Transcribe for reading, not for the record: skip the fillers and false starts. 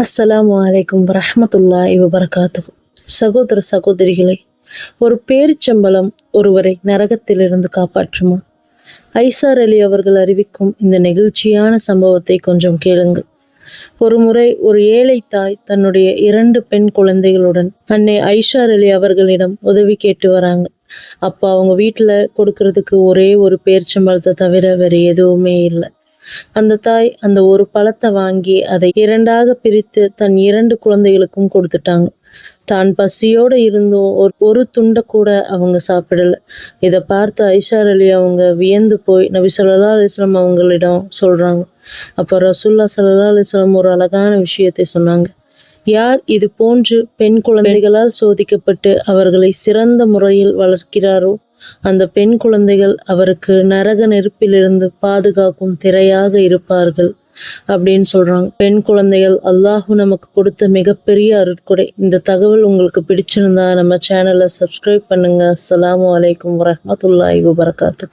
அஸ்ஸலாமு அலைக்கும் வரஹ்மத்துல்லாஹி வபரகாத்துஹு. சகோதர சகோதரிகளே, ஒரு பேரிச்சம்பழம் ஒருவரை நரகத்திலிருந்து காப்பாற்றுமா? ஐசார் அலி அவர்கள் அறிவிக்கும் இந்த நெகிழ்ச்சியான சம்பவத்தை கொஞ்சம் கேளுங்கள். ஒரு முறை ஒரு ஏழை தாய் தன்னுடைய 2 பெண் குழந்தைகளுடன் அன்னை ஐஷார் அலி அவர்களிடம் உதவி கேட்டு வராங்க. அப்போ அவங்க வீட்டில் கொடுக்கறதுக்கு ஒரே ஒரு பேரிச்சம்பழத்தை தவிர வேறு எதுவுமே இல்லை. அந்த தாய் அந்த ஒரு பழத்தை வாங்கி அதை 2ஆக பிரித்து தன் 2 குழந்தைகளுக்கும் கொடுத்துட்டாங்க. தான் பசியோடு இருந்தும் ஒரு துண்டை கூட அவங்க சாப்பிடல. இதை பார்த்து ஐஷார் அலி அவங்க வியந்து போய் நபி ஸல்லல்லாஹு அலைஹி வஸல்லம் அவங்களிடம் சொல்றாங்க. அப்போ ரசூலுல்லாஹ் ஸல்லல்லாஹு அலைஹி வஸல்லம் ஒரு அழகான விஷயத்தை சொன்னாங்க. யார் இது போன்று பெண் குழந்தைகளால் சோதிக்கப்பட்டு அவர்களை சிறந்த முறையில் வளர்க்கிறாரோ அந்த பெண் குழந்தைகள் அவருக்கு நரக நெருப்பிலிருந்து பாதுகாக்கும் திரையாக இருப்பார்கள் அப்படின்னு சொல்றாங்க. பெண் குழந்தைகள் அல்லாஹ் நமக்கு கொடுத்த மிகப்பெரிய அருட்கொடை. இந்த தகவல் உங்களுக்கு பிடிச்சிருந்தா நம்ம சேனலை சப்ஸ்கிரைப் பண்ணுங்க. அஸ்ஸலாமு அலைக்கும் வரஹ்மத்துல்லாஹி வபரகாத்துஹு.